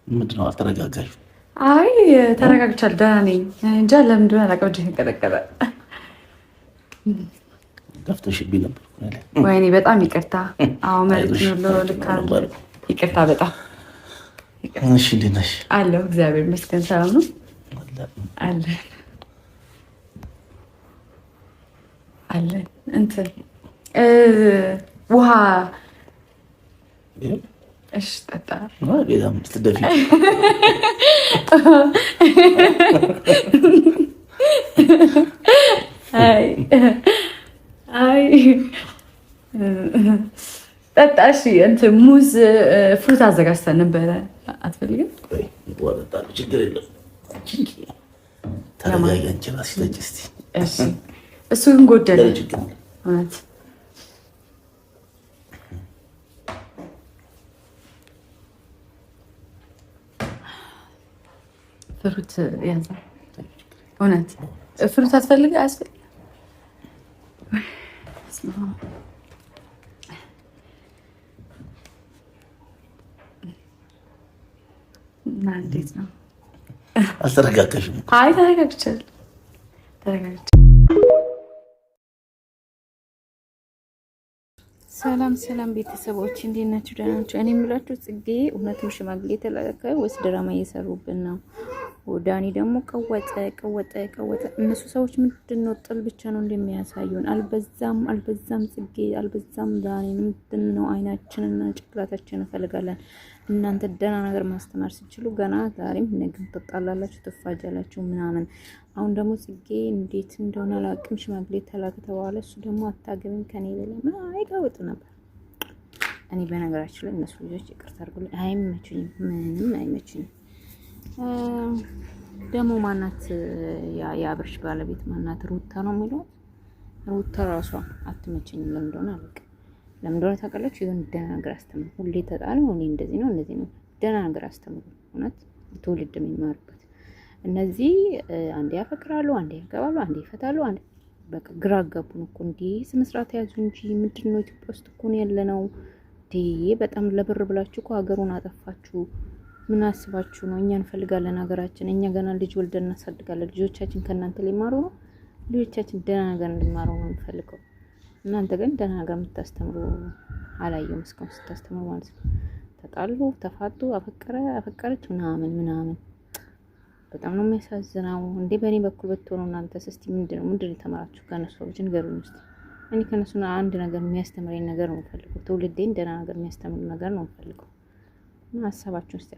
ምንድን ነው አልተረጋጋሽ? አይ ተረጋግቻለሁ፣ ደህና ነኝ። እንጃ ለምንድን ነው አላውቅም፣ እጄ ተንቀጠቀጠ። ገፍተሽብኝ ነበር። ወይኔ በጣም ይቅርታ። አዎ መልዕክት ነው ልክ አለ። ይቅርታ በጣም እሺ። እንዴት ነሽ? አለሁ እግዚአብሔር ይመስገን። ሰላም ነው አለ አለ እንትን ውሃ እሺ ጠጣ። በጣም ትደፊ አይ ጠጣ። እሺ እንትን ሙዝ ፍሩት አዘጋጅተን ነበረ። አትፈልግም? ችግር የለም። ተረጋጊ አንቺ እራስሽ ጠጪ እስኪ። እሺ እሱ ግን ጎደለ እውነት። ፍሩት ያዘ እውነት። ፍሩት አትፈልግ? አያስፈልግም። እና እንዴት ነው? አልተረጋጋሽም? አይ ተረጋግቻለሁ። ሰላም ሰላም ቤተሰቦች እንዴት ናችሁ? ደህና ናችሁ? እኔ የምላችሁ ጽጌ እውነትም ሽማግሌ ተላከ ወይስ ድራማ እየሰሩብን ነው? ዳኒ ደግሞ ቀወጠ። እነሱ ሰዎች ምንድነው ጥል ብቻ ነው እንደሚያሳዩን? አልበዛም ጽጌ አልበዛም? ዳኒ ምንድነው? አይናችንና ጭቅላታችንን እንፈልጋለን። እናንተ ደህና ነገር ማስተማር ሲችሉ ገና ዛሬም ነገም ትጣላላችሁ፣ ትፋጃላችሁ ምናምን። አሁን ደግሞ ጽጌ እንዴት እንደሆነ አላውቅም፣ ሽማግሌ ተላከ ተባለ። እሱ ደግሞ አታገቢም ከኔ ሌላ ምን አይቀውጥ ነበር። እኔ በነገራችን ላይ እነሱ ልጆች ይቅርታ አድርጉልኝ፣ አይመቹኝም፣ ምንም አይመቹኝም። ደግሞ ማናት የአብርሽ ባለቤት ማናት? ሩታ ነው የሚለው። ሩታ ራሷ አትመቸኝም። ለምን እንደሆነ አላውቅም። ለምን እንደሆነ ታውቃላችሁ? ይሁን ደህና ነገር አስተምሩ። ሁሌ ተጣሉ፣ እኔ እንደዚህ ነው ደህና ነገር አስተምሩ። እውነት ትውልድ የሚማርበት። እነዚህ አንዴ ያፈቅራሉ፣ አንዴ ያገባሉ፣ አንዴ ይፈታሉ። በቃ ግራ አጋቡን እኮ። እንዲህ ስነ ስርዓት ያዙ እንጂ ምንድን ነው? ኢትዮጵያ ውስጥ እኮ ነው ያለነው። በጣም ለብር ብላችሁ እኮ ሀገሩን አጠፋችሁ። ምን አስባችሁ ነው? እኛ እንፈልጋለን ሀገራችን። እኛ ገና ልጅ ወልደን እናሳድጋለን። ልጆቻችን ከእናንተ ሊማሩ ነው። ልጆቻችን ደህና ነገር እንዲማሩ ነው የምፈልገው። እናንተ ግን ደህና ነገር የምታስተምሩ አላየሁም እስካሁን ስታስተምሩ ማለት ነው። ተጣሉ፣ ተፋቱ፣ አፈቀረች ምናምን በጣም ነው የሚያሳዝነው። እንዴ በእኔ በኩል ብትሆኑ እናንተስ እስቲ ምንድነው የተማራችሁ ከነሱ ሰዎች ንገሩኝ እስቲ። እኔ ከነሱ አንድ ነገር የሚያስተምረኝ ነገር ነው የምፈልገው። ትውልዴን ደህና ነገር የሚያስተምሩ ነገር ነው የምፈልገው። ሀሳባችሁን እስቲ